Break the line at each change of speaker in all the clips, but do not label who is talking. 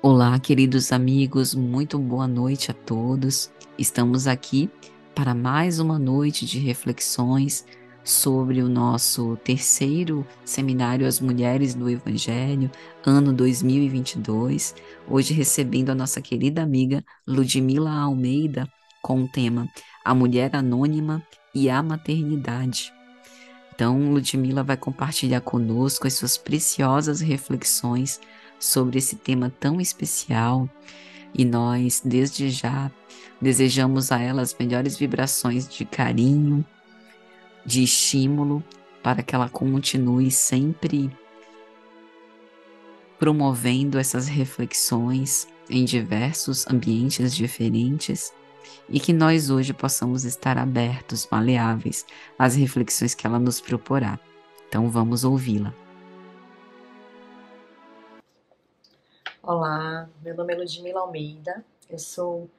Olá, queridos amigos, muito boa noite a todos. Estamos aqui para mais uma noite de reflexões sobre o nosso terceiro seminário As Mulheres do Evangelho, ano 2022. Hoje recebendo a nossa querida amiga Ludmila Almeida com o tema A Mulher Anônima e a Maternidade. Então, Ludmila vai compartilhar conosco as suas preciosas reflexões sobre esse tema tão especial e nós, desde já, desejamos a ela as melhores vibrações de carinho, de estímulo, para que ela continue sempre promovendo essas reflexões em diversos ambientes diferentes e que nós hoje possamos estar abertos, maleáveis às reflexões que ela nos proporá. Então, vamos ouvi-la.
Olá, meu nome é Ludmila Almeida, eu sou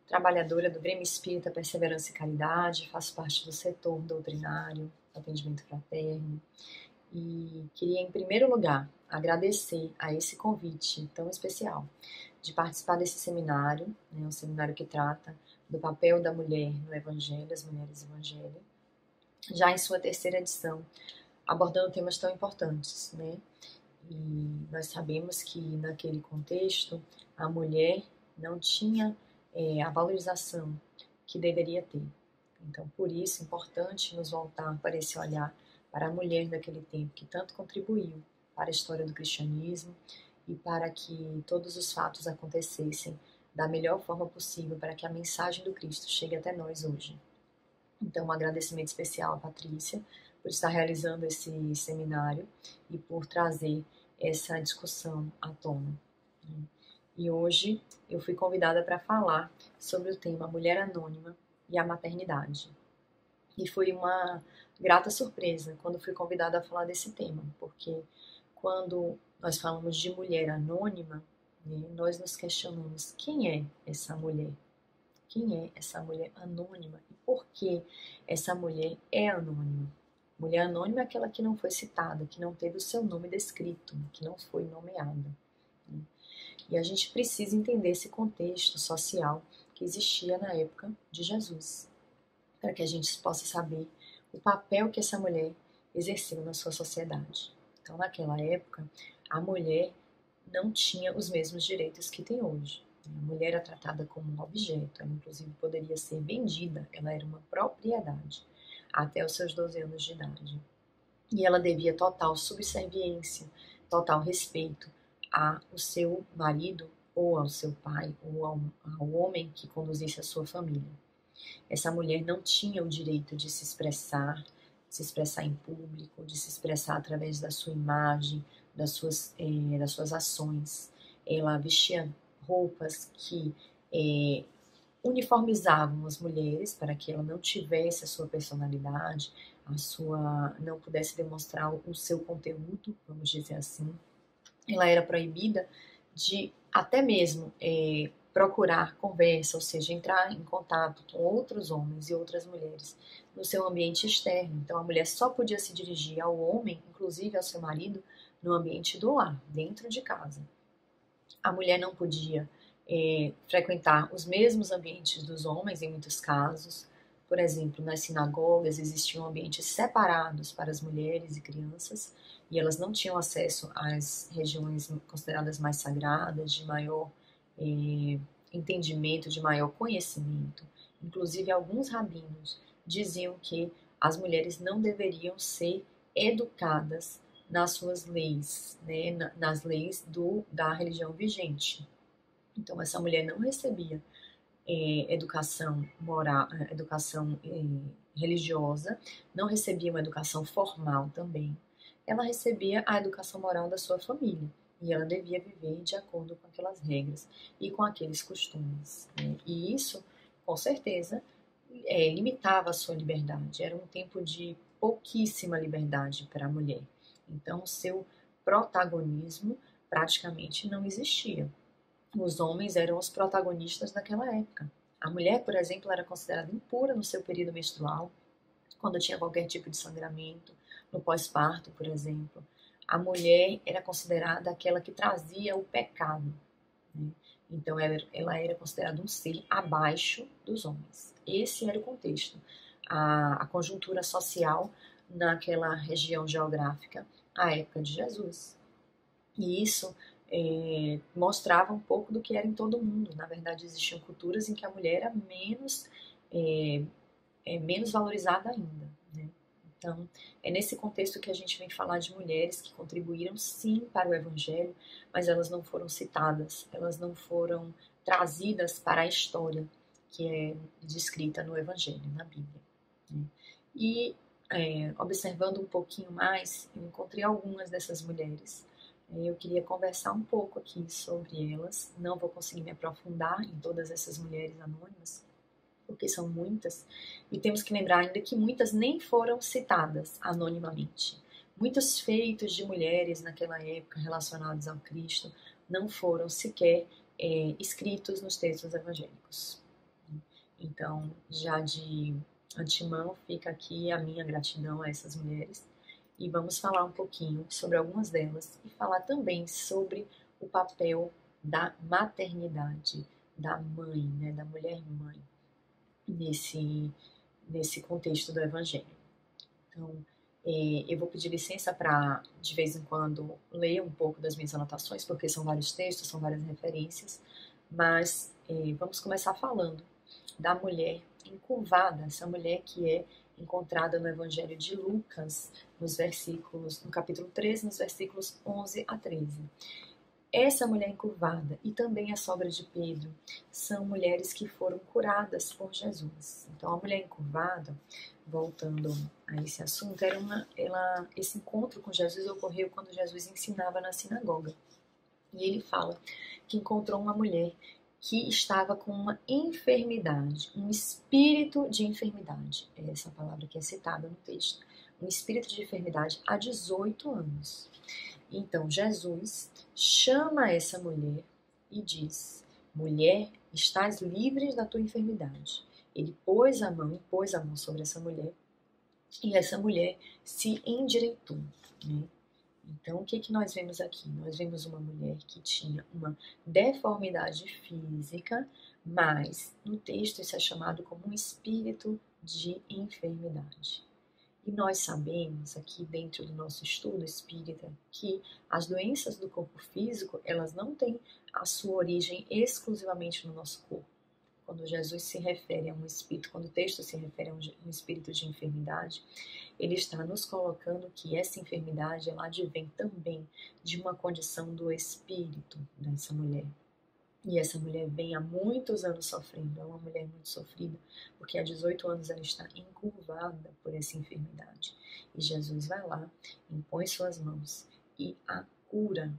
trabalhadora do Grêmio Espírita Perseverança e Caridade, faço parte do setor doutrinário, atendimento fraterno e queria, em primeiro lugar, agradecer a esse convite tão especial de participar desse seminário, um seminário que trata do papel da mulher no Evangelho, as mulheres do Evangelho, já em sua terceira edição, abordando temas tão importantes, né? E nós sabemos que naquele contexto a mulher não tinha a valorização que deveria ter. Então, por isso, é importante nos voltar para esse olhar para a mulher daquele tempo que tanto contribuiu para a história do cristianismo e para que todos os fatos acontecessem da melhor forma possível para que a mensagem do Cristo chegue até nós hoje. Então, um agradecimento especial à Patrícia por estar realizando esse seminário e por trazer essa discussão à tona. E hoje eu fui convidada para falar sobre o tema Mulher Anônima e a Maternidade. E foi uma grata surpresa quando fui convidada a falar desse tema, porque quando nós falamos de mulher anônima, né, nós nos questionamos quem é essa mulher? Quem é essa mulher anônima e por que essa mulher é anônima? Mulher anônima é aquela que não foi citada, que não teve o seu nome descrito, que não foi nomeada. E a gente precisa entender esse contexto social que existia na época de Jesus, para que a gente possa saber o papel que essa mulher exerceu na sua sociedade. Então, naquela época, a mulher não tinha os mesmos direitos que tem hoje. A mulher era tratada como um objeto, ela inclusive poderia ser vendida, ela era uma propriedade, até os seus 12 anos de idade. E ela devia total subserviência, total respeito ao seu marido, ou ao seu pai, ou ao homem que conduzisse a sua família. Essa mulher não tinha o direito de se expressar em público, de se expressar através da sua imagem, das suas ações. Ela vestia roupas que uniformizavam as mulheres para que ela não tivesse a sua personalidade, não pudesse demonstrar o seu conteúdo, vamos dizer assim. Ela era proibida de até mesmo procurar conversa, ou seja, entrar em contato com outros homens e outras mulheres no seu ambiente externo. Então, a mulher só podia se dirigir ao homem, inclusive ao seu marido, no ambiente do lar, dentro de casa. A mulher não podia frequentar os mesmos ambientes dos homens, em muitos casos. Por exemplo, nas sinagogas existiam ambientes separados para as mulheres e crianças, e elas não tinham acesso às regiões consideradas mais sagradas, de maior entendimento, de maior conhecimento. Inclusive, alguns rabinos diziam que as mulheres não deveriam ser educadas nas suas leis, né, nas leis da religião vigente. Então, essa mulher não recebia educação moral, educação religiosa, não recebia uma educação formal também. Ela recebia a educação moral da sua família e ela devia viver de acordo com aquelas regras e com aqueles costumes. Né? E isso, com certeza, limitava a sua liberdade. Era um tempo de pouquíssima liberdade para a mulher. Então, o seu protagonismo praticamente não existia. Os homens eram os protagonistas daquela época. A mulher, por exemplo, era considerada impura no seu período menstrual, quando tinha qualquer tipo de sangramento, no pós-parto, por exemplo. A mulher era considerada aquela que trazia o pecado. né? Então ela era considerada um ser abaixo dos homens. Esse era o contexto, a conjuntura social naquela região geográfica à época de Jesus. E isso mostrava um pouco do que era em todo o mundo. Na verdade, existiam culturas em que a mulher era menos valorizada ainda, né? Então, é nesse contexto que a gente vem falar de mulheres que contribuíram sim para o Evangelho, mas elas não foram citadas, elas não foram trazidas para a história que é descrita no Evangelho, na Bíblia, né? E observando um pouquinho mais, eu encontrei algumas dessas mulheres. Eu queria conversar um pouco aqui sobre elas. Não vou conseguir me aprofundar em todas essas mulheres anônimas, porque são muitas, e temos que lembrar ainda que muitas nem foram citadas anonimamente. Muitos feitos de mulheres naquela época relacionados ao Cristo não foram sequer escritos nos textos evangélicos. Então, já de antemão, fica aqui a minha gratidão a essas mulheres, e vamos falar um pouquinho sobre algumas delas e falar também sobre o papel da maternidade, da mãe, né, da mulher mãe, nesse contexto do Evangelho. Então, eu vou pedir licença para, de vez em quando, ler um pouco das minhas anotações, porque são vários textos, são várias referências, mas vamos começar falando da mulher encurvada, essa mulher que é encontrada no Evangelho de Lucas, no capítulo 13, nos versículos 11 a 13. Essa mulher encurvada e também a sogra de Pedro são mulheres que foram curadas por Jesus. Então, a mulher encurvada, voltando a esse assunto, esse encontro com Jesus ocorreu quando Jesus ensinava na sinagoga. E ele fala que encontrou uma mulher que estava com uma enfermidade, um espírito de enfermidade. É essa palavra que é citada no texto. Um espírito de enfermidade há 18 anos. Então, Jesus chama essa mulher e diz: mulher, estás livre da tua enfermidade. Ele pôs a mão sobre essa mulher, e essa mulher se endireitou, né? Então, o que nós vemos aqui? Nós vemos uma mulher que tinha uma deformidade física, mas no texto isso é chamado como um espírito de enfermidade. E nós sabemos aqui dentro do nosso estudo espírita que as doenças do corpo físico, elas não têm a sua origem exclusivamente no nosso corpo. Quando Jesus se refere a um espírito, quando o texto se refere a um espírito de enfermidade, ele está nos colocando que essa enfermidade, ela advém também de uma condição do espírito dessa mulher. E essa mulher vem há muitos anos sofrendo, é uma mulher muito sofrida, porque há 18 anos ela está encurvada por essa enfermidade. E Jesus vai lá, impõe suas mãos e a cura.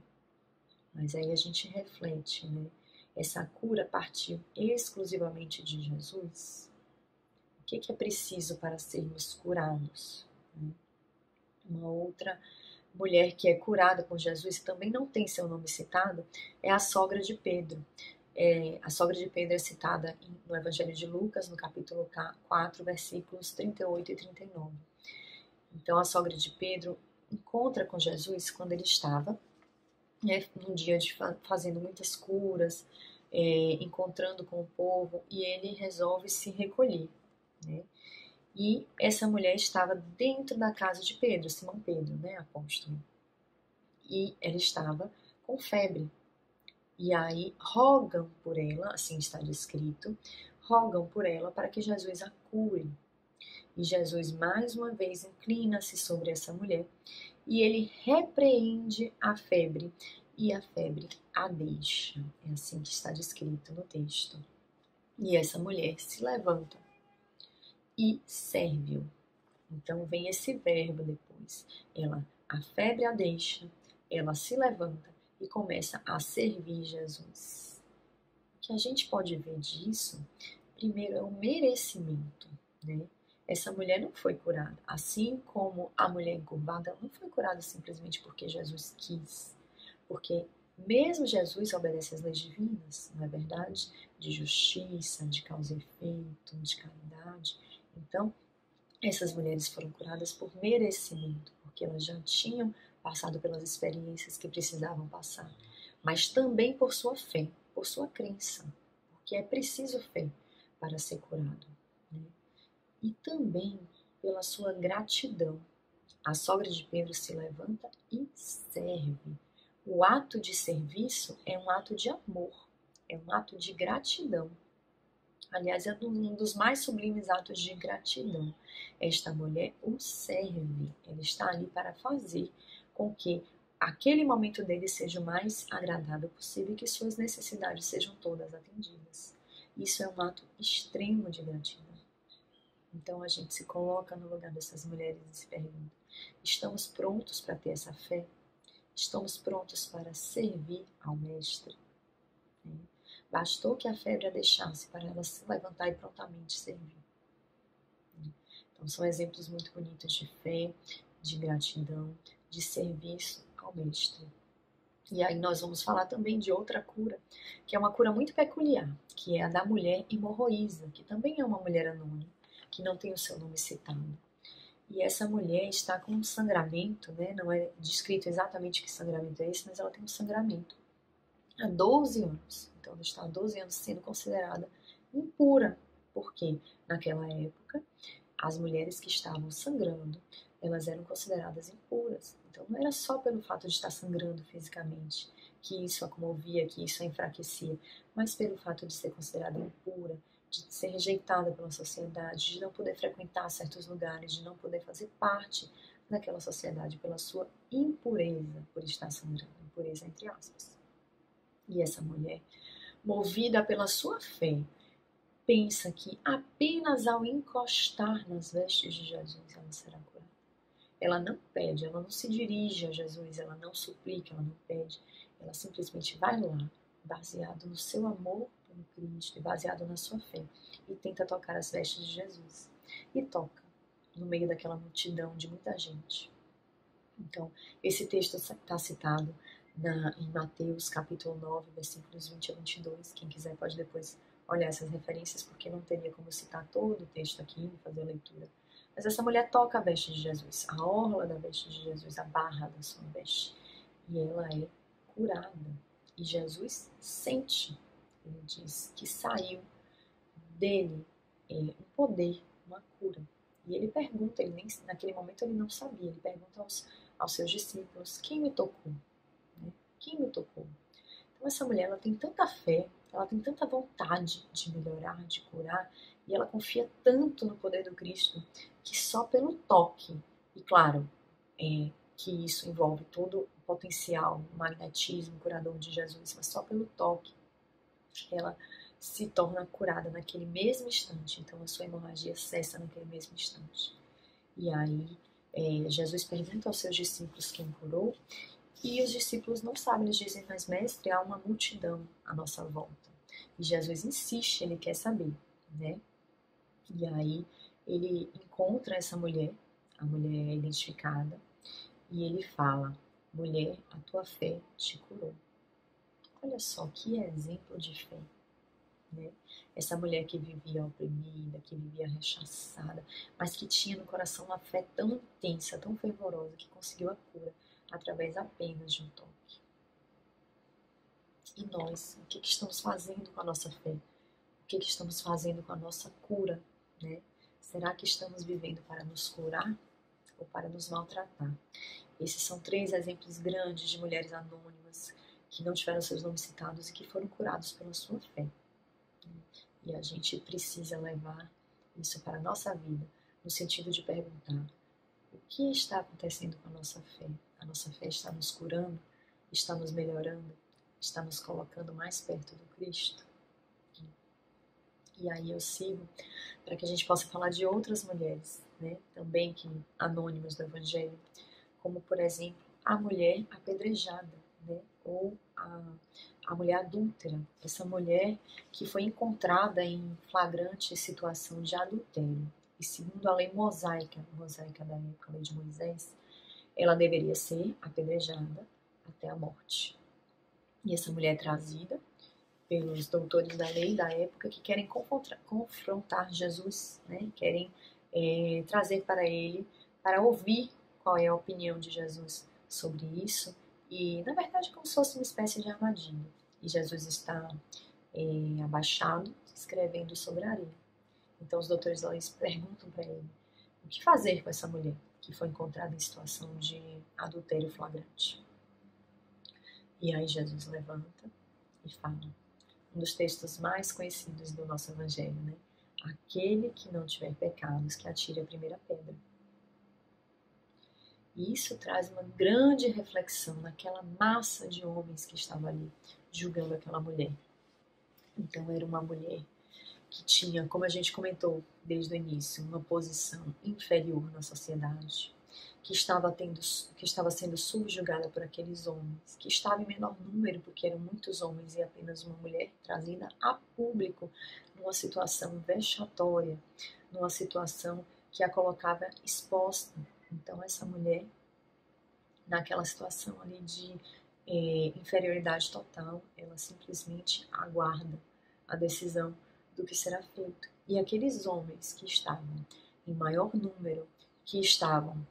Mas aí a gente reflete, né? Essa cura partiu exclusivamente de Jesus? O que é preciso para sermos curados? Uma outra mulher que é curada por Jesus e também não tem seu nome citado é a sogra de Pedro. A sogra de Pedro é citada no Evangelho de Lucas, no capítulo 4, versículos 38 e 39. Então, a sogra de Pedro encontra com Jesus quando ele estava, né, num dia fazendo muitas curas, encontrando com o povo, e ele resolve se recolher, né? E essa mulher estava dentro da casa de Pedro, Simão Pedro, né, apóstolo. E ela estava com febre. E aí rogam por ela, assim está descrito, rogam por ela para que Jesus a cure. E Jesus mais uma vez inclina-se sobre essa mulher e ele repreende a febre e a febre a deixa. É assim que está descrito no texto. E essa mulher se levanta e serve-o. Então vem esse verbo depois. A febre a deixa, ela se levanta e começa a servir Jesus. O que a gente pode ver disso, primeiro, é o merecimento, né? Essa mulher não foi curada, assim como a mulher encurvada, ela não foi curada simplesmente porque Jesus quis, porque mesmo Jesus obedece às leis divinas, não é verdade? De justiça, de causa e efeito, de caridade. Então, essas mulheres foram curadas por merecimento, porque elas já tinham passado pelas experiências que precisavam passar, mas também por sua fé, por sua crença, porque é preciso fé para ser curado, né? E também pela sua gratidão. A sogra de Pedro se levanta e serve. O ato de serviço é um ato de amor, é um ato de gratidão. Aliás, é um dos mais sublimes atos de gratidão. Esta mulher o serve, ela está ali para fazer com que aquele momento dele seja o mais agradável possível e que suas necessidades sejam todas atendidas. Isso é um ato extremo de gratidão. Então a gente se coloca no lugar dessas mulheres e se pergunta: estamos prontos para ter essa fé? Estamos prontos para servir ao Mestre? Bastou que a febre a deixasse para ela se levantar e prontamente servir. Então são exemplos muito bonitos de fé, de gratidão, de serviço ao Mestre. E aí nós vamos falar também de outra cura, que é uma cura muito peculiar, que é a da mulher hemorroísa, que também é uma mulher anônima, que não tem o seu nome citado. E essa mulher está com um sangramento, né? Não é descrito exatamente que sangramento é esse, mas ela tem um sangramento há 12 anos. Então ela está há 12 anos sendo considerada impura, porque naquela época as mulheres que estavam sangrando, elas eram consideradas impuras. Então não era só pelo fato de estar sangrando fisicamente que isso a comovia, que isso a enfraquecia, mas pelo fato de ser considerada impura, de ser rejeitada pela sociedade, de não poder frequentar certos lugares, de não poder fazer parte daquela sociedade pela sua impureza, por estar sangrando, impureza entre aspas. E essa mulher, movida pela sua fé, pensa que apenas ao encostar nas vestes de Jesus ela será curada. Ela não pede, ela não se dirige a Jesus, ela não suplica, ela não pede, ela simplesmente vai lá, baseado no seu amor pelo Cristo e baseado na sua fé, e tenta tocar as vestes de Jesus. E toca, no meio daquela multidão de muita gente. Então, esse texto está citado em Mateus capítulo 9, versículos 20 a 22. Quem quiser pode depois olhar essas referências, porque não teria como citar todo o texto aqui e fazer a leitura. Mas essa mulher toca a veste de Jesus, a orla da veste de Jesus, a barra da sua veste. E ela é curada. E Jesus sente, ele diz que saiu dele um poder, uma cura. E ele pergunta, ele nem, naquele momento ele não sabia, ele pergunta aos seus discípulos: quem me tocou? Né? Quem me tocou? Então essa mulher, ela tem tanta fé, ela tem tanta vontade de melhorar, de curar, e ela confia tanto no poder do Cristo, que só pelo toque, e claro, que isso envolve todo o potencial, o magnetismo curador de Jesus, mas só pelo toque, ela se torna curada naquele mesmo instante. Então a sua hemorragia cessa naquele mesmo instante. E aí Jesus pergunta aos seus discípulos quem curou, e os discípulos não sabem, eles dizem: mas mestre, há uma multidão à nossa volta. E Jesus insiste, ele quer saber, né? E aí ele encontra essa mulher, a mulher é identificada, e ele fala: mulher, a tua fé te curou. Olha só que exemplo de fé, né? Essa mulher que vivia oprimida, que vivia rechaçada, mas que tinha no coração uma fé tão intensa, tão fervorosa, que conseguiu a cura através apenas de um toque. E nós, o que estamos fazendo com a nossa fé? O que estamos fazendo com a nossa cura, né? Será que estamos vivendo para nos curar ou para nos maltratar? Esses são 3 exemplos grandes de mulheres anônimas que não tiveram seus nomes citados e que foram curados pela sua fé. E a gente precisa levar isso para a nossa vida, no sentido de perguntar: o que está acontecendo com a nossa fé? A nossa fé está nos curando? Está nos melhorando? Está nos colocando mais perto do Cristo? E aí eu sigo para que a gente possa falar de outras mulheres, né? Também que anônimas do Evangelho, como por exemplo a mulher apedrejada, né? Ou a mulher adúltera, essa mulher que foi encontrada em flagrante situação de adultério. E segundo a lei mosaica da época, a lei de Moisés, ela deveria ser apedrejada até a morte. E essa mulher é trazida pelos doutores da lei da época que querem confrontar Jesus, né? Querem trazer para ele, para ouvir qual é a opinião de Jesus sobre isso. E, na verdade, como se fosse uma espécie de armadilha. e Jesus está abaixado, escrevendo sobre a areia. Então os doutores da lei perguntam para ele o que fazer com essa mulher que foi encontrada em situação de adultério flagrante. E aí Jesus levanta e fala, um dos textos mais conhecidos do nosso evangelho, né? Aquele que não tiver pecados, que atire a primeira pedra. E isso traz uma grande reflexão naquela massa de homens que estava ali julgando aquela mulher. Então era uma mulher que tinha, como a gente comentou desde o início, uma posição inferior na sociedade, que estava sendo subjugada por aqueles homens, que estava em menor número, porque eram muitos homens e apenas uma mulher, trazida a público numa situação vexatória, numa situação que a colocava exposta. Então essa mulher, naquela situação ali de inferioridade total, ela simplesmente aguarda a decisão do que será feito. E aqueles homens que estavam em maior número, que estavam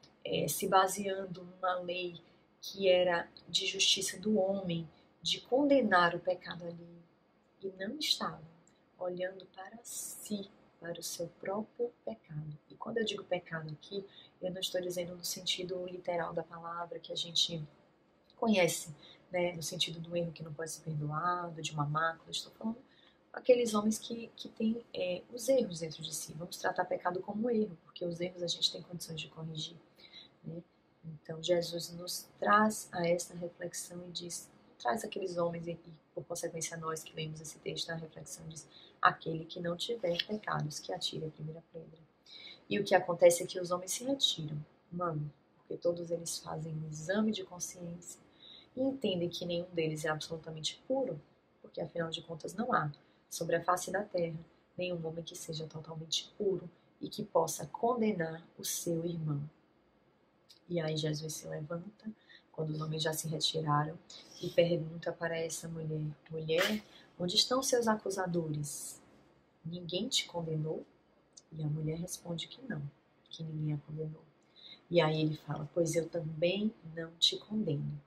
se baseando numa lei que era de justiça do homem, de condenar o pecado ali, e não estavam olhando para si, para o seu próprio pecado. E quando eu digo pecado aqui, eu não estou dizendo no sentido literal da palavra que a gente conhece, né, no sentido do erro que não pode ser perdoado, de uma mácula. Estou falando aqueles homens que têm os erros dentro de si. Vamos tratar pecado como erro, porque os erros a gente tem condições de corrigir, né? Então Jesus nos traz a essa reflexão e diz, traz aqueles homens e por consequência nós que lemos esse texto, a reflexão diz, aquele que não tiver pecados, que atire a primeira pedra. E o que acontece é que os homens se retiram, mano, porque todos eles fazem um exame de consciência e entendem que nenhum deles é absolutamente puro, porque afinal de contas não há sobre a face da terra nenhum homem que seja totalmente puro e que possa condenar o seu irmão. E aí Jesus se levanta, quando os homens já se retiraram, e pergunta para essa mulher, mulher, onde estão seus acusadores? Ninguém te condenou? E a mulher responde que não, que ninguém a condenou. E aí ele fala, pois eu também não te condeno.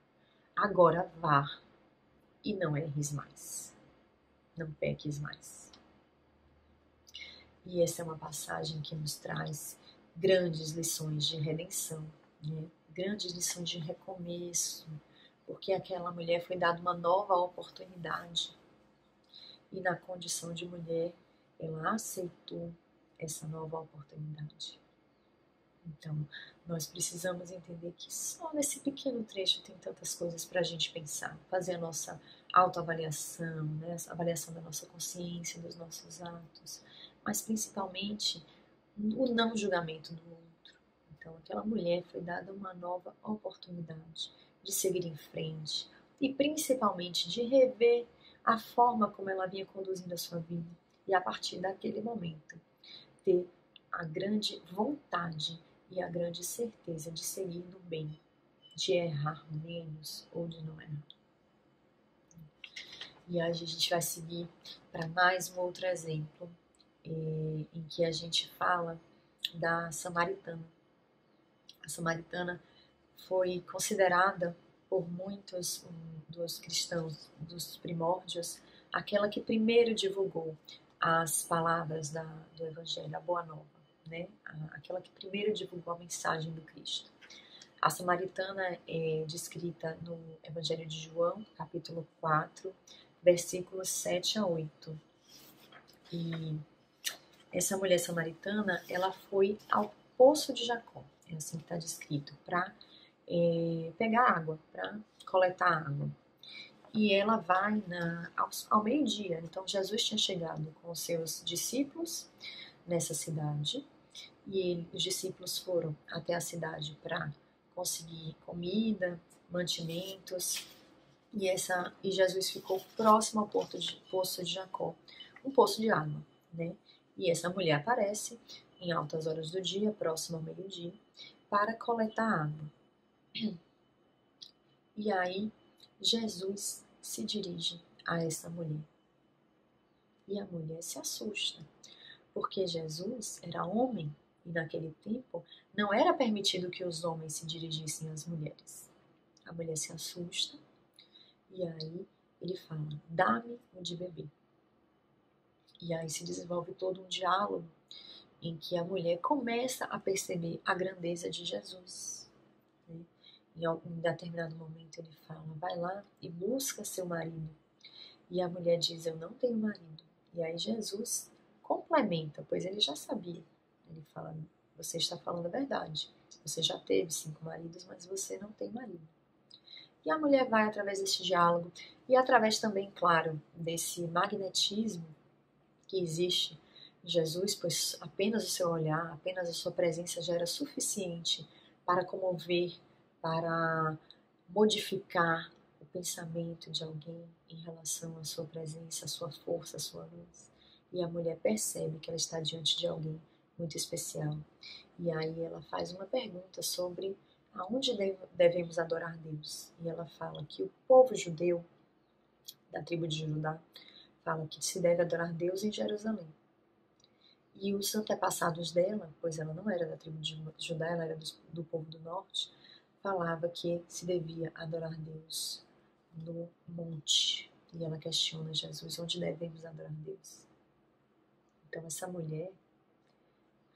Agora vá e não erres mais. Não peques mais. E essa é uma passagem que nos traz grandes lições de redenção, né? Grandes lições de recomeço, porque aquela mulher foi dada uma nova oportunidade. E na condição de mulher, ela aceitou essa nova oportunidade. Então, nós precisamos entender que só nesse pequeno trecho tem tantas coisas para a gente pensar, fazer a nossa autoavaliação, né? A avaliação da nossa consciência, dos nossos atos, mas principalmente o não julgamento do outro. Então, aquela mulher foi dada uma nova oportunidade de seguir em frente e principalmente de rever a forma como ela vinha conduzindo a sua vida e a partir daquele momento ter a grande vontade e a grande certeza de seguir no bem, de errar menos ou de não errar. E hoje a gente vai seguir para mais um outro exemplo em que a gente fala da samaritana. A samaritana foi considerada por muitos dos cristãos dos primórdios aquela que primeiro divulgou as palavras do Evangelho, a Boa Nova, né? Aquela que primeiro divulgou a mensagem do Cristo. A samaritana é descrita no Evangelho de João, capítulo 4, versículos 7 a 8. E essa mulher samaritana, ela foi ao poço de Jacó, é assim que está descrito, para pegar água, para coletar água. E ela vai ao meio-dia. Então Jesus tinha chegado com os seus discípulos nessa cidade e os discípulos foram até a cidade para conseguir comida, mantimentos e Jesus ficou próximo ao poço de Jacó, um poço de água, né? E essa mulher aparece em altas horas do dia, próximo ao meio-dia, para coletar água. E aí Jesus se dirige a essa mulher. E a mulher se assusta, porque Jesus era homem e naquele tempo não era permitido que os homens se dirigissem às mulheres. A mulher se assusta e aí ele fala: dá-me o de beber. E aí se desenvolve todo um diálogo em que a mulher começa a perceber a grandeza de Jesus, né? Em determinado momento ele fala: vai lá e busca seu marido. E a mulher diz: eu não tenho marido. E aí Jesus complementa, pois ele já sabia. Ele fala: você está falando a verdade. Você já teve 5 maridos, mas você não tem marido. E a mulher vai através desse diálogo e através também, claro, desse magnetismo que existe em Jesus, pois apenas o seu olhar, apenas a sua presença já era suficiente para comover, para modificar o pensamento de alguém em relação à sua presença, à sua força, à sua luz. E a mulher percebe que ela está diante de alguém muito especial. E aí ela faz uma pergunta sobre aonde devemos adorar Deus. E ela fala que o povo judeu, da tribo de Judá, fala que se deve adorar Deus em Jerusalém. E os antepassados dela, pois ela não era da tribo de Judá, ela era do povo do norte, falava que se devia adorar Deus no monte. E ela questiona Jesus: onde devemos adorar Deus? Então essa mulher,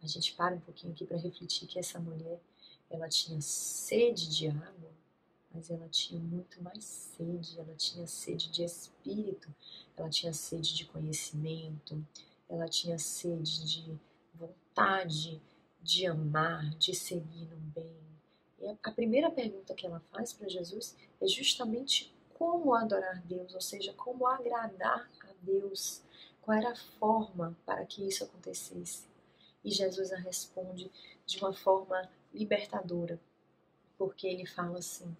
a gente para um pouquinho aqui para refletir que essa mulher, ela tinha sede de água, mas ela tinha muito mais sede, ela tinha sede de espírito, ela tinha sede de conhecimento, ela tinha sede de vontade de amar, de seguir no bem. E a primeira pergunta que ela faz para Jesus é justamente como adorar Deus, ou seja, como agradar a Deus, qual era a forma para que isso acontecesse. E Jesus a responde de uma forma libertadora, porque ele fala assim: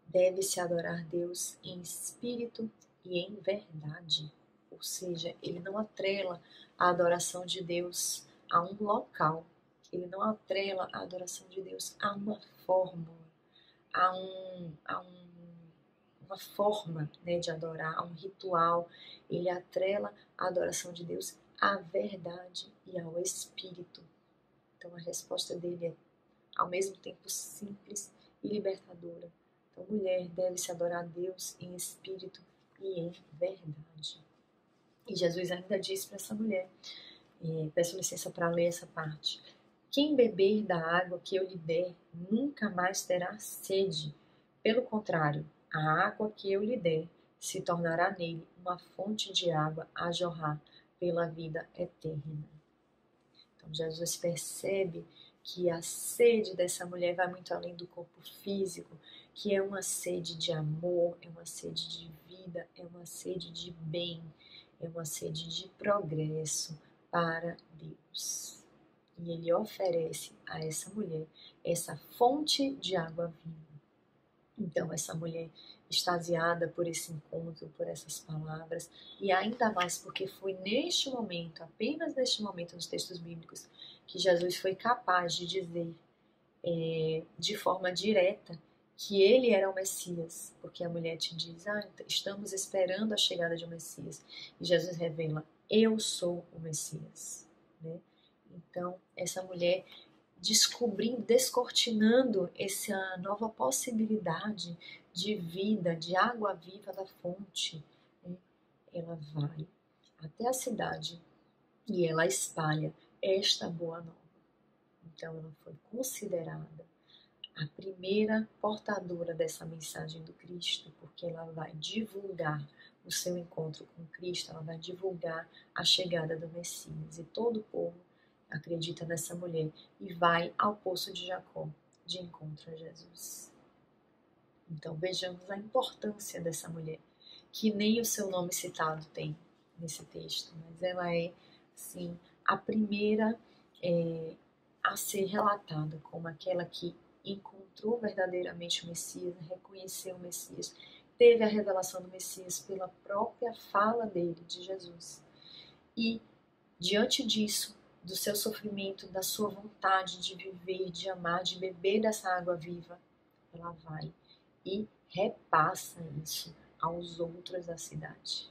deve-se adorar Deus em espírito e em verdade. Ou seja, ele não atrela a adoração de Deus a um local, ele não atrela a adoração de Deus a uma fórmula, uma forma, né, de adorar, a um ritual. Ele atrela a adoração de Deus à verdade e ao espírito. Então a resposta dele é ao mesmo tempo simples e libertadora. Então, mulher, deve-se adorar a Deus em espírito e em verdade. E Jesus ainda diz para essa mulher, peço licença para ler essa parte: quem beber da água que eu lhe der nunca mais terá sede. Pelo contrário, a água que eu lhe der se tornará nele uma fonte de água a jorrar pela vida eterna. Então Jesus percebe que a sede dessa mulher vai muito além do corpo físico, que é uma sede de amor, é uma sede de vida, é uma sede de bem, é uma sede de progresso para Deus. E ele oferece a essa mulher essa fonte de água viva. Então essa mulher, extasiada por esse encontro, por essas palavras, e ainda mais porque foi neste momento, apenas neste momento nos textos bíblicos, que Jesus foi capaz de dizer de forma direta que ele era o Messias, porque a mulher te diz: estamos esperando a chegada de um Messias, e Jesus revela: eu sou o Messias, né? Então essa mulher, descobrindo, descortinando essa nova possibilidade de vida, de água viva da fonte, né? Ela vai até a cidade e ela espalha esta boa nova. Então ela foi considerada a primeira portadora dessa mensagem do Cristo, porque ela vai divulgar o seu encontro com Cristo, ela vai divulgar a chegada do Messias, e todo o povo acredita nessa mulher e vai ao poço de Jacó de encontro a Jesus. Então vejamos a importância dessa mulher, que nem o seu nome citado tem nesse texto, mas ela é, sim, a primeira a ser relatada como aquela que encontrou verdadeiramente o Messias, reconheceu o Messias, teve a revelação do Messias pela própria fala dele, de Jesus. E, diante disso, do seu sofrimento, da sua vontade de viver, de amar, de beber dessa água viva, ela vai e repassa isso aos outros da cidade.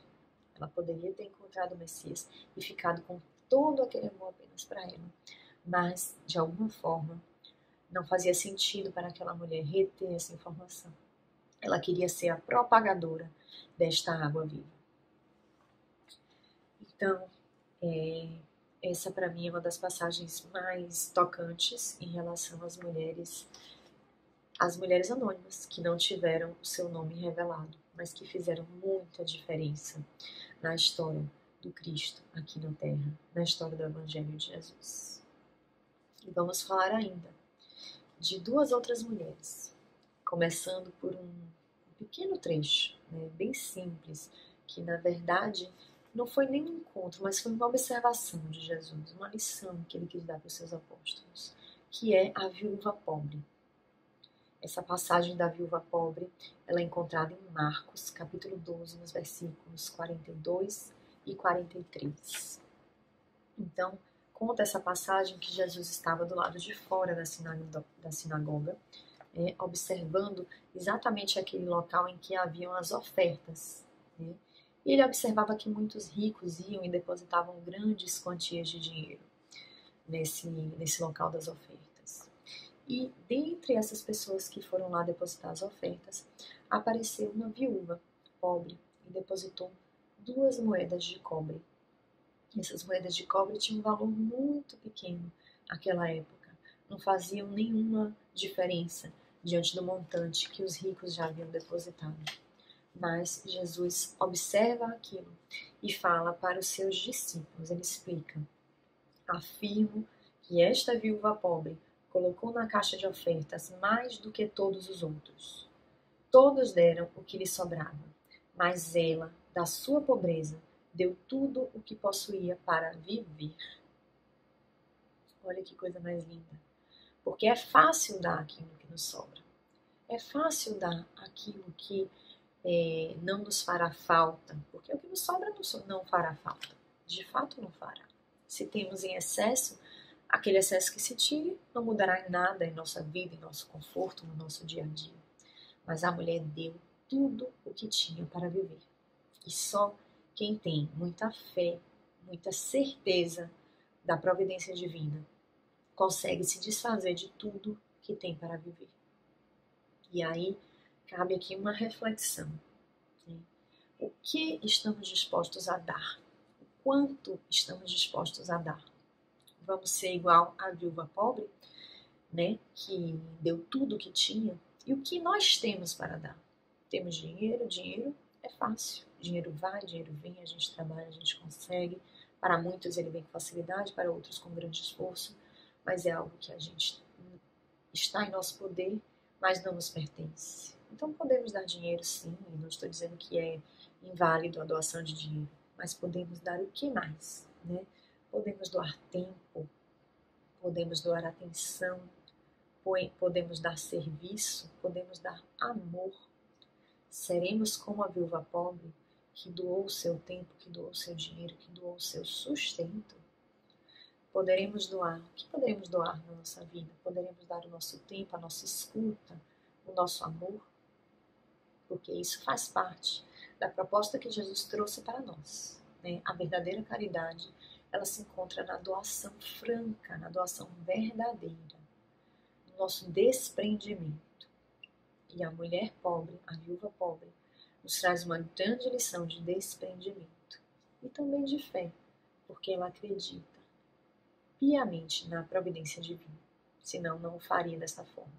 Ela poderia ter encontrado o Messias e ficado com todo aquele amor apenas para ela, mas, de alguma forma, não fazia sentido para aquela mulher reter essa informação. Ela queria ser a propagadora desta água viva. Então, essa para mim é uma das passagens mais tocantes em relação às mulheres anônimas que não tiveram o seu nome revelado, mas que fizeram muita diferença na história do Cristo aqui na Terra, na história do Evangelho de Jesus. E vamos falar ainda de duas outras mulheres, começando por um pequeno trecho, bem simples, que na verdade não foi nem um encontro, mas foi uma observação de Jesus, uma lição que ele quis dar para os seus apóstolos, que é a viúva pobre. Essa passagem da viúva pobre, ela é encontrada em Marcos, capítulo 12, nos versículos 42 e 43. Então, conta essa passagem que Jesus estava do lado de fora da sinagoga, observando exatamente aquele local em que haviam as ofertas. E ele observava que muitos ricos iam e depositavam grandes quantias de dinheiro nesse local das ofertas. E dentre essas pessoas que foram lá depositar as ofertas, apareceu uma viúva pobre e depositou 2 moedas de cobre. Essas moedas de cobre tinham um valor muito pequeno naquela época, não faziam nenhuma diferença diante do montante que os ricos já haviam depositado. Mas Jesus observa aquilo e fala para os seus discípulos, ele explica: afirmo que esta viúva pobre colocou na caixa de ofertas mais do que todos os outros. Todos deram o que lhe sobrava, mas ela, da sua pobreza, deu tudo o que possuía para viver. Olha que coisa mais linda. Porque é fácil dar aquilo que nos sobra. É fácil dar aquilo que não nos fará falta. Porque o que nos sobra não fará falta. De fato não fará. Se temos em excesso, aquele excesso que se tire não mudará em nada em nossa vida, em nosso conforto, no nosso dia a dia. Mas a mulher deu tudo o que tinha para viver. E só quem tem muita fé, muita certeza da providência divina, consegue se desfazer de tudo que tem para viver. E aí, cabe aqui uma reflexão. O que estamos dispostos a dar? O quanto estamos dispostos a dar? Vamos ser igual à viúva pobre, que deu tudo o que tinha? E o que nós temos para dar? Temos dinheiro? Dinheiro é fácil. Dinheiro vai, dinheiro vem, a gente trabalha, a gente consegue. Para muitos ele vem com facilidade, para outros com grande esforço, mas é algo que a gente está em nosso poder, mas não nos pertence. Então podemos dar dinheiro sim, não estou dizendo que é inválido a doação de dinheiro, mas podemos dar o que mais, Podemos doar tempo, podemos doar atenção, podemos dar serviço, podemos dar amor. Seremos como a viúva pobre que doou o seu tempo, que doou o seu dinheiro, que doou o seu sustento. Poderemos doar. O que poderemos doar na nossa vida? Poderemos dar o nosso tempo, a nossa escuta, o nosso amor, porque isso faz parte da proposta que Jesus trouxe para nós. A verdadeira caridade, ela se encontra na doação franca, na doação verdadeira, no nosso desprendimento. E a mulher pobre, a viúva pobre, nos traz uma grande lição de desprendimento e também de fé, porque ela acredita piamente na providência divina, senão não o faria dessa forma.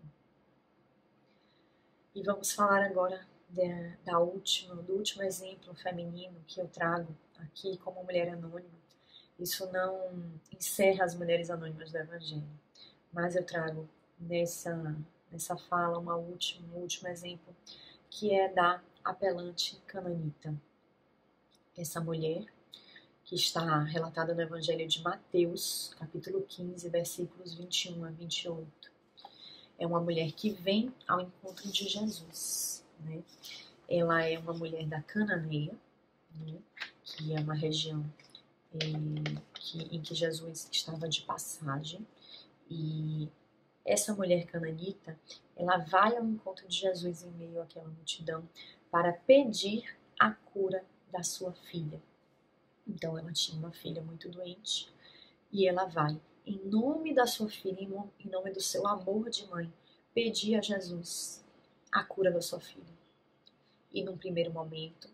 E vamos falar agora do último exemplo feminino que eu trago aqui como mulher anônima. Isso não encerra as mulheres anônimas do Evangelho, mas eu trago nessa fala um último exemplo, que é da apelante cananita. Essa mulher, que está relatada no Evangelho de Mateus, capítulo 15, versículos 21 a 28. É uma mulher que vem ao encontro de Jesus. Ela é uma mulher da Cananeia, que é uma região em que Jesus estava de passagem. E essa mulher cananita, ela vai ao encontro de Jesus em meio àquela multidão para pedir a cura da sua filha. Então ela tinha uma filha muito doente e ela vai, em nome da sua filha, em nome do seu amor de mãe, pedir a Jesus a cura da sua filha. E num primeiro momento,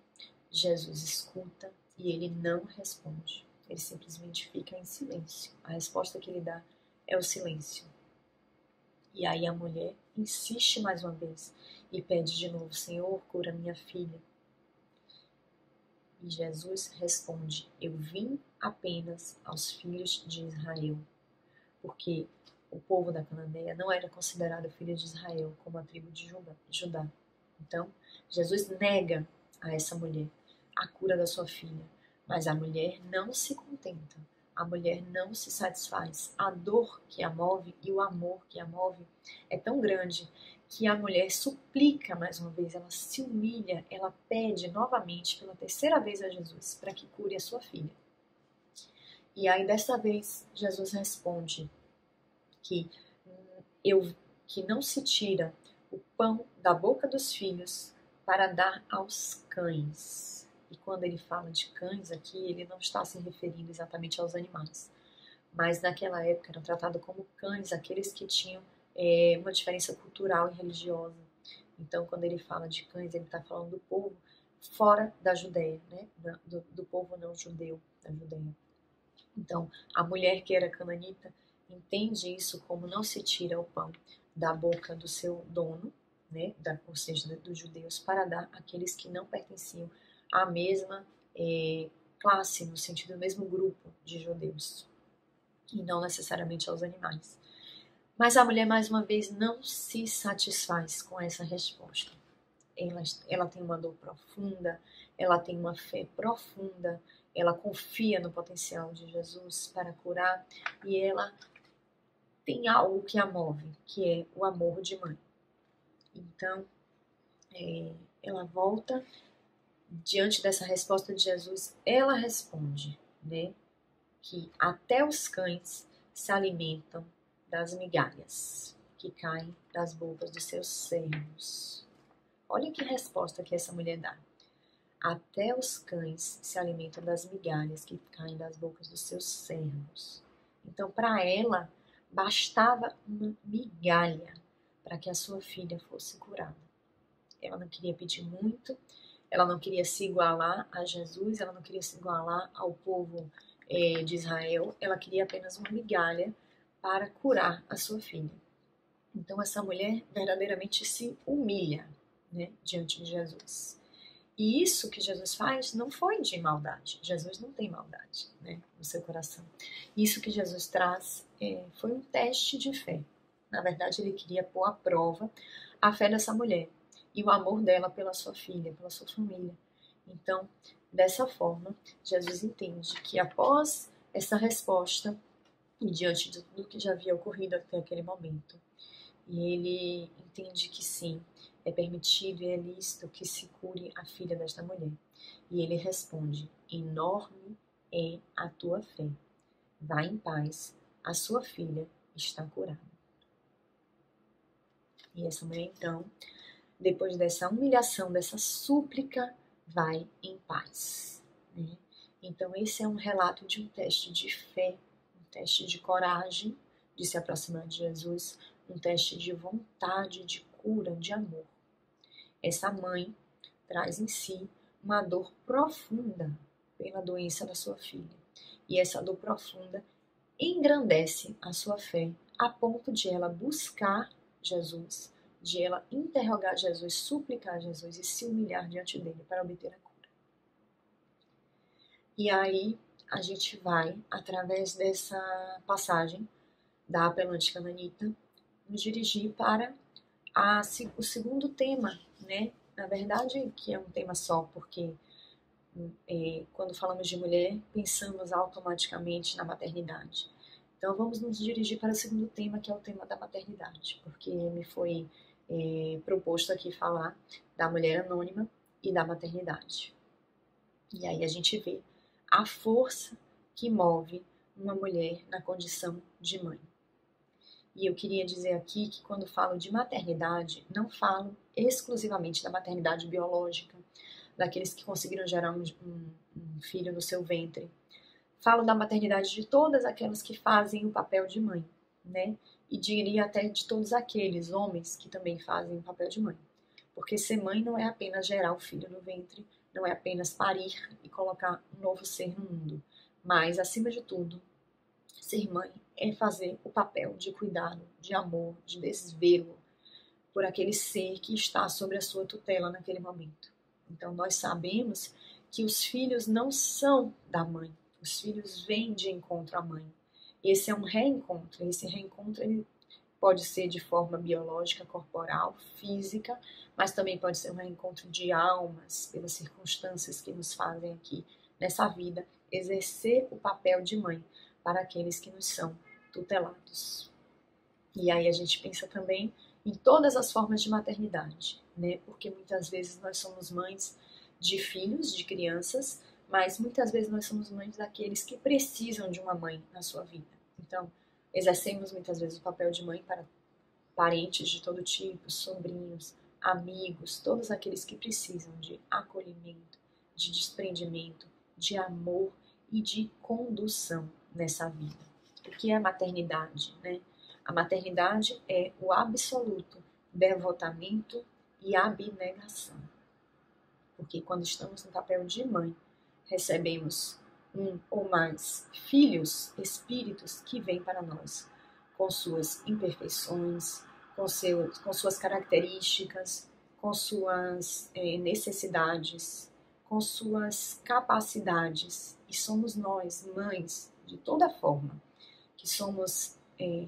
Jesus escuta e ele não responde. Ele simplesmente fica em silêncio. A resposta que ele dá é o silêncio. E aí a mulher insiste mais uma vez e pede de novo: Senhor, cura minha filha. E Jesus responde: eu vim apenas aos filhos de Israel. Porque o povo da Cananeia não era considerado filho de Israel, como a tribo de Judá. Então, Jesus nega a essa mulher a cura da sua filha. Mas a mulher não se contenta. A mulher não se satisfaz. A dor que a move e o amor que a move é tão grande que a mulher suplica mais uma vez, ela se humilha, ela pede novamente, pela terceira vez a Jesus, para que cure a sua filha. E aí, desta vez, Jesus responde que não se tira o pão da boca dos filhos para dar aos cães. E quando ele fala de cães aqui, ele não está se referindo exatamente aos animais. Mas naquela época eram tratados como cães aqueles que tinham uma diferença cultural e religiosa. Então, quando ele fala de cães, ele está falando do povo fora da Judéia, né? do povo não judeu da Judéia. Então, a mulher que era cananita entende isso como não se tira o pão da boca do seu dono, né? Ou seja, dos judeus, para dar àqueles que não pertenciam à mesma classe, no sentido do mesmo grupo de judeus, e não necessariamente aos animais. Mas a mulher, mais uma vez, não se satisfaz com essa resposta. Ela tem uma dor profunda, ela tem uma fé profunda, ela confia no potencial de Jesus para curar e ela tem algo que a move, que é o amor de mãe. Então, ela volta diante dessa resposta de Jesus, ela responde, né, que até os cães se alimentam das migalhas que caem das bocas dos seus servos. Olha que resposta que essa mulher dá. Até os cães se alimentam das migalhas que caem das bocas dos seus servos. Então, para ela, bastava uma migalha para que a sua filha fosse curada. Ela não queria pedir muito, ela não queria se igualar a Jesus, ela não queria se igualar ao povo de Israel, ela queria apenas uma migalha para curar a sua filha. Então, essa mulher verdadeiramente se humilha, né, diante de Jesus. E isso que Jesus faz não foi de maldade. Jesus não tem maldade, né, no seu coração. Isso que Jesus traz foi um teste de fé. Na verdade, ele queria pôr à prova a fé dessa mulher e o amor dela pela sua filha, pela sua família. Então, dessa forma, Jesus entende que após essa resposta, e diante do que já havia ocorrido até aquele momento, e ele entende que sim, é permitido e é lícito que se cure a filha desta mulher. E ele responde: enorme é a tua fé. Vá em paz, a sua filha está curada. E essa mulher, então, depois dessa humilhação, dessa súplica, vai em paz, né? Então, esse é um relato de um teste de fé, um teste de coragem de se aproximar de Jesus, um teste de vontade, de cura, de amor. Essa mãe traz em si uma dor profunda pela doença da sua filha. E essa dor profunda engrandece a sua fé a ponto de ela buscar Jesus, de ela interrogar Jesus, suplicar Jesus e se humilhar diante dele para obter a cura. E aí a gente vai, através dessa passagem da apelante cananita, nos dirigir para o segundo tema, né? Na verdade, que é um tema só, porque quando falamos de mulher, pensamos automaticamente na maternidade. Então, vamos nos dirigir para o segundo tema, que é o tema da maternidade, porque me foi proposto aqui falar da mulher anônima e da maternidade. E aí a gente vê a força que move uma mulher na condição de mãe. E eu queria dizer aqui que quando falo de maternidade, não falo exclusivamente da maternidade biológica, daqueles que conseguiram gerar um filho no seu ventre. Falo da maternidade de todas aquelas que fazem o papel de mãe, né? E diria até de todos aqueles homens que também fazem o papel de mãe. Porque ser mãe não é apenas gerar o filho no ventre, não é apenas parir e colocar um novo ser no mundo, mas, acima de tudo, ser mãe é fazer o papel de cuidado, de amor, de desvelo por aquele ser que está sobre a sua tutela naquele momento. Então, nós sabemos que os filhos não são da mãe, os filhos vêm de encontro à mãe. Esse é um reencontro, esse reencontro ele pode ser de forma biológica, corporal, física, mas também pode ser um reencontro de almas, pelas circunstâncias que nos fazem aqui nessa vida exercer o papel de mãe para aqueles que nos são tutelados. E aí a gente pensa também em todas as formas de maternidade, né? Porque muitas vezes nós somos mães de filhos, de crianças, mas muitas vezes nós somos mães daqueles que precisam de uma mãe na sua vida. Então, exercemos muitas vezes o papel de mãe para parentes de todo tipo, sobrinhos, amigos, todos aqueles que precisam de acolhimento, de desprendimento, de amor e de condução nessa vida. O que é a maternidade, né? A maternidade é o absoluto devotamento e abnegação. Porque quando estamos no papel de mãe, recebemos um ou mais filhos, espíritos que vêm para nós com suas imperfeições, com suas características, com suas necessidades, com suas capacidades. E somos nós, mães, de toda forma, que somos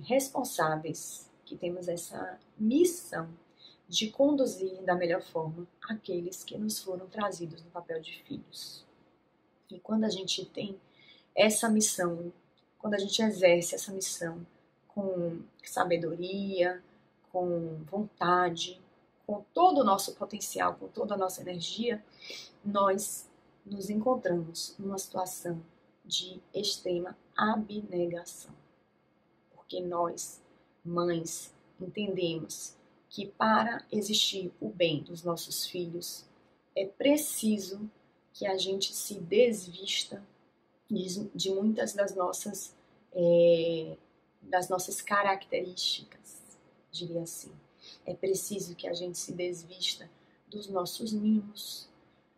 responsáveis, que temos essa missão de conduzir da melhor forma aqueles que nos foram trazidos no papel de filhos. E quando a gente tem essa missão, quando a gente exerce essa missão com sabedoria, com vontade, com todo o nosso potencial, com toda a nossa energia, nós nos encontramos numa situação de extrema abnegação. Porque nós, mães, entendemos que para existir o bem dos nossos filhos, é preciso que a gente se desvista de muitas das nossas características, diria assim. É preciso que a gente se desvista dos nossos mimos,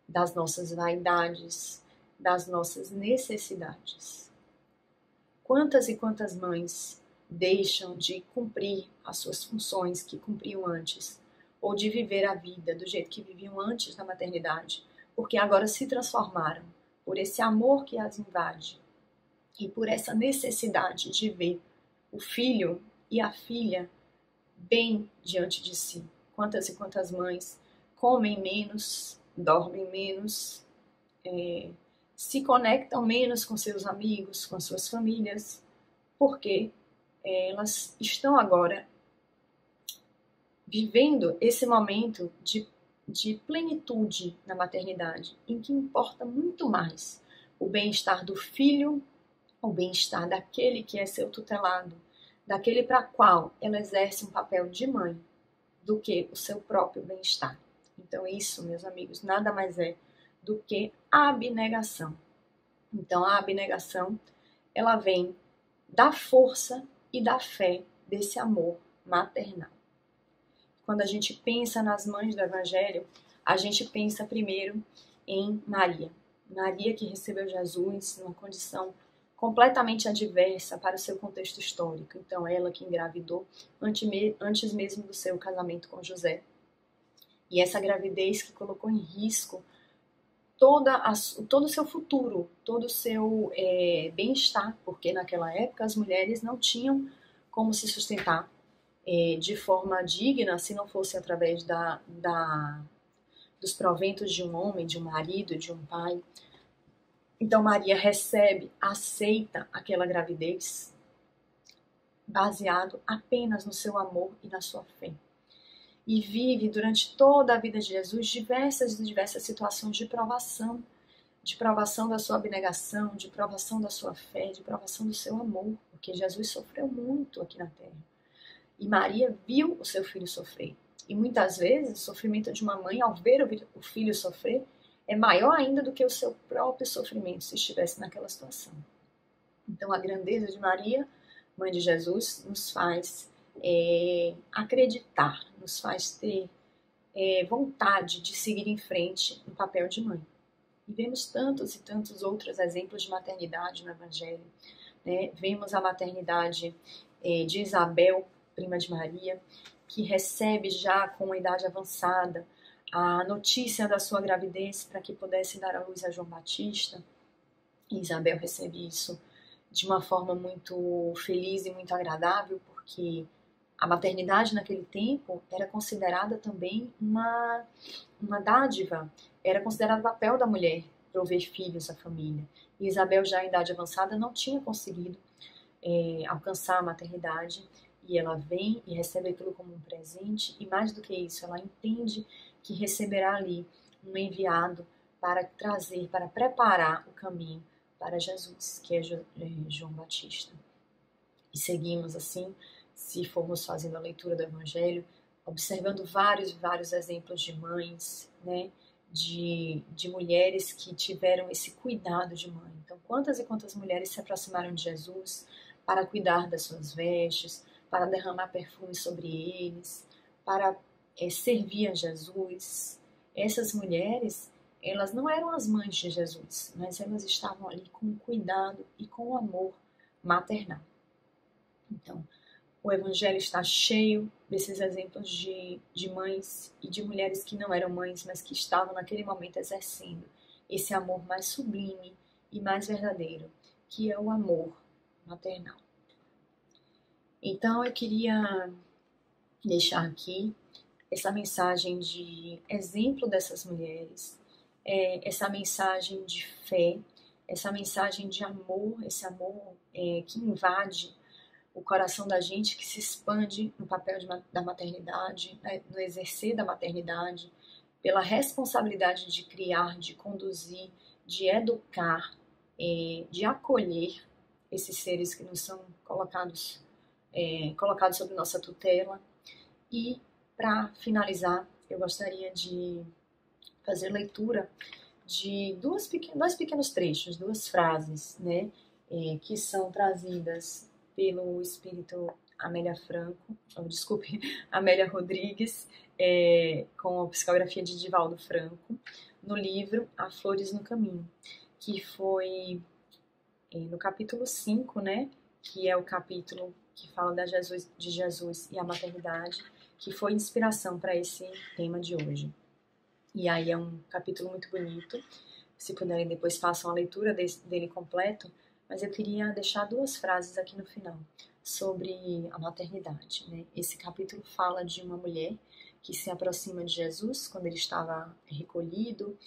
das nossas vaidades, das nossas necessidades. Quantas e quantas mães deixam de cumprir as suas funções que cumpriam antes, ou de viver a vida do jeito que viviam antes da maternidade, porque agora se transformaram por esse amor que as invade e por essa necessidade de ver o filho e a filha bem diante de si. Quantas e quantas mães comem menos, dormem menos, se conectam menos com seus amigos, com suas famílias, porque elas estão agora vivendo esse momento de plenitude na maternidade, em que importa muito mais o bem-estar do filho, o bem-estar daquele que é seu tutelado, daquele para qual ela exerce um papel de mãe, do que o seu próprio bem-estar. Então isso, meus amigos, nada mais é do que a abnegação. Então a abnegação, ela vem da força e da fé desse amor maternal. Quando a gente pensa nas mães do Evangelho, a gente pensa primeiro em Maria. Maria que recebeu Jesus numa condição completamente adversa para o seu contexto histórico. Então, ela que engravidou antes mesmo do seu casamento com José. E essa gravidez que colocou em risco todo o seu futuro, todo o seu bem-estar, porque naquela época as mulheres não tinham como se sustentar de forma digna se não fosse através dos proventos de um homem, de um marido, de um pai. Então Maria recebe, aceita aquela gravidez baseado apenas no seu amor e na sua fé. E vive durante toda a vida de Jesus diversas situações de provação da sua abnegação, de provação da sua fé, de provação do seu amor, porque Jesus sofreu muito aqui na terra. E Maria viu o seu filho sofrer. E muitas vezes o sofrimento de uma mãe ao ver o filho sofrer é maior ainda do que o seu próprio sofrimento se estivesse naquela situação. Então a grandeza de Maria, mãe de Jesus, nos faz acreditar, nos faz ter vontade de seguir em frente no papel de mãe. E vemos tantos e tantos outros exemplos de maternidade no Evangelho, né? Vemos a maternidade de Isabel, prima de Maria, que recebe já com uma idade avançada a notícia da sua gravidez para que pudesse dar à luz a João Batista. E Isabel recebe isso de uma forma muito feliz e muito agradável, porque a maternidade naquele tempo era considerada também uma dádiva, era considerado o papel da mulher prover filhos à família. E Isabel, já em idade avançada, não tinha conseguido alcançar a maternidade, e ela vem e recebe aquilo como um presente, e mais do que isso, ela entende que receberá ali um enviado para trazer, para preparar o caminho para Jesus, que é João Batista. E seguimos assim, se formos fazendo a leitura do Evangelho, observando vários exemplos de mães, né, de mulheres que tiveram esse cuidado de mãe. Então, quantas e quantas mulheres se aproximaram de Jesus para cuidar das suas vestes, para derramar perfume sobre eles, para servir a Jesus. Essas mulheres, elas não eram as mães de Jesus, mas elas estavam ali com o cuidado e com o amor maternal. Então, o Evangelho está cheio desses exemplos de mães e de mulheres que não eram mães, mas que estavam naquele momento exercendo esse amor mais sublime e mais verdadeiro, que é o amor maternal. Então, eu queria deixar aqui essa mensagem de exemplo dessas mulheres, essa mensagem de fé, essa mensagem de amor, esse amor que invade o coração da gente, que se expande no papel da maternidade, né, no exercer da maternidade, pela responsabilidade de criar, de conduzir, de educar, de acolher esses seres que nos são colocados sob nossa tutela. E, para finalizar, eu gostaria de fazer leitura de dois pequenos trechos, duas frases, né, que são trazidas pelo espírito Amélia Rodrigues, com a psicografia de Divaldo Franco, no livro A Flores no Caminho, que foi no capítulo 5, né, que é o capítulo que fala de Jesus e a maternidade, que foi inspiração para esse tema de hoje. E aí é um capítulo muito bonito, se puderem depois façam a leitura dele completo, mas eu queria deixar duas frases aqui no final sobre a maternidade, né? Esse capítulo fala de uma mulher que se aproxima de Jesus quando ele estava recolhido,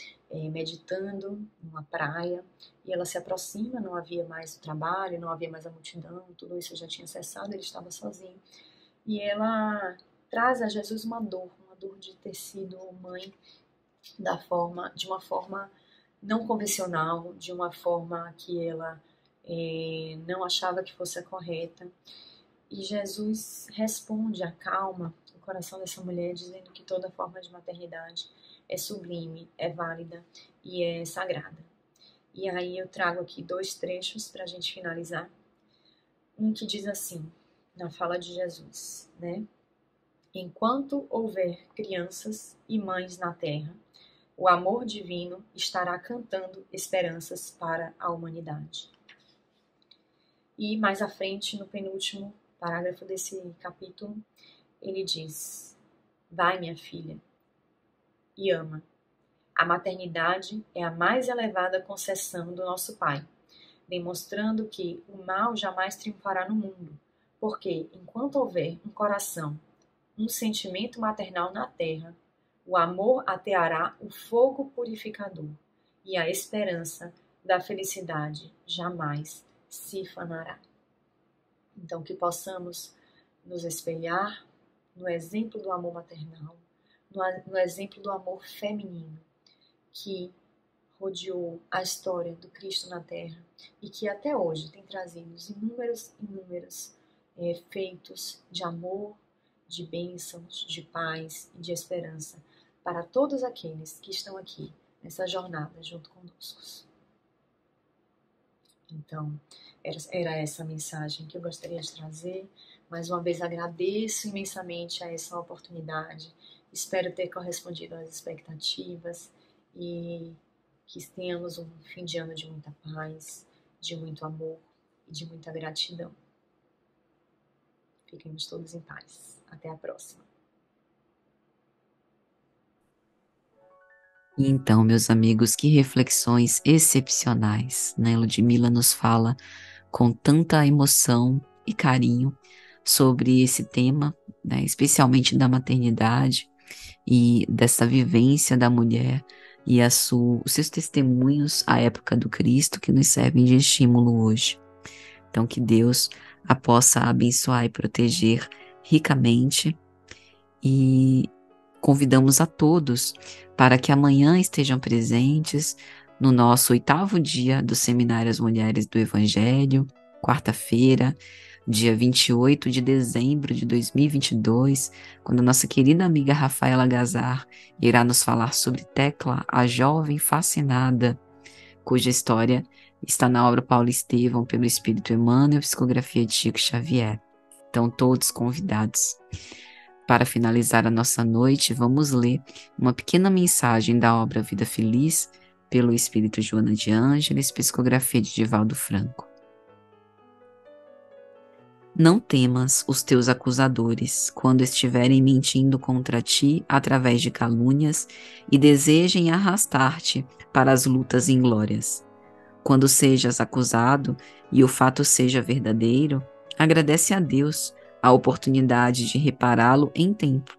meditando numa praia, e ela se aproxima, não havia mais o trabalho, não havia mais a multidão, tudo isso já tinha cessado, ele estava sozinho, e ela traz a Jesus uma dor de ter sido mãe de uma forma não convencional, de uma forma que ela não achava que fosse a correta. E Jesus responde, acalma o coração dessa mulher, dizendo que toda forma de maternidade é sublime, é válida e é sagrada. E aí eu trago aqui dois trechos para a gente finalizar. Um que diz assim, na fala de Jesus, né? Enquanto houver crianças e mães na terra, o amor divino estará cantando esperanças para a humanidade. E mais à frente, no penúltimo parágrafo desse capítulo, ele diz: vai, minha filha, e ama. A maternidade é a mais elevada concessão do nosso Pai, demonstrando que o mal jamais triunfará no mundo, porque enquanto houver um coração, um sentimento maternal na terra, o amor ateará o fogo purificador e a esperança da felicidade jamais se fanará. Então, que possamos nos espelhar no exemplo do amor maternal, no exemplo do amor feminino, que rodeou a história do Cristo na Terra e que até hoje tem trazido inúmeros feitos de amor, de bênçãos, de paz e de esperança para todos aqueles que estão aqui nessa jornada junto conosco. Então, era essa a mensagem que eu gostaria de trazer. Mais uma vez agradeço imensamente a essa oportunidade. Espero ter correspondido às expectativas e que tenhamos um fim de ano de muita paz, de muito amor e de muita gratidão. Fiquemos todos em paz. Até a próxima.
Então, meus amigos, que reflexões excepcionais, né? Ludmila nos fala com tanta emoção e carinho sobre esse tema, né? Especialmente da maternidade e dessa vivência da mulher e os seus testemunhos à época do Cristo que nos servem de estímulo hoje. Então, que Deus a possa abençoar e proteger ricamente e convidamos a todos para que amanhã estejam presentes no nosso 8º dia do Seminário As Mulheres do Evangelho, quarta-feira, dia 28 de dezembro de 2022, quando nossa querida amiga Rafaela Gazar irá nos falar sobre Tecla, a jovem fascinada, cuja história está na obra Paulo Estevão, pelo Espírito Emmanuel, psicografia de Chico Xavier. Então, todos convidados. Para finalizar a nossa noite, vamos ler uma pequena mensagem da obra Vida Feliz, pelo Espírito Joana de Ângeles, psicografia de Divaldo Franco. Não temas os teus acusadores, quando estiverem mentindo contra ti através de calúnias e desejem arrastar-te para as lutas inglórias. Quando sejas acusado e o fato seja verdadeiro, agradece a Deus a oportunidade de repará-lo em tempo,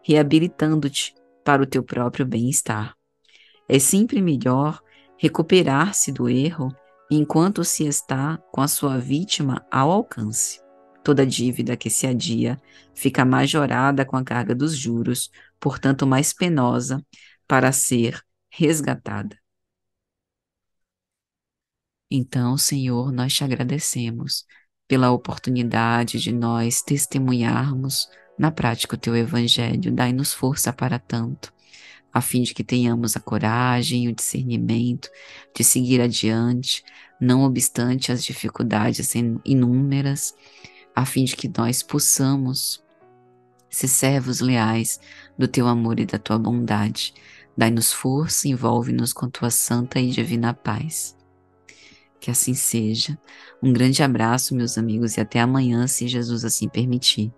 reabilitando-te para o teu próprio bem-estar. É sempre melhor recuperar-se do erro enquanto se está com a sua vítima ao alcance. Toda dívida que se adia fica majorada com a carga dos juros, portanto mais penosa para ser resgatada. Então, Senhor, nós te agradecemos pela oportunidade de nós testemunharmos na prática o teu evangelho. Dai-nos força para tanto, a fim de que tenhamos a coragem e o discernimento de seguir adiante, não obstante as dificuldades inúmeras, a fim de que nós possamos ser servos leais do teu amor e da tua bondade. Dai-nos força, envolve-nos com tua santa e divina paz. Que assim seja. Um grande abraço, meus amigos, e até amanhã, se Jesus assim permitir.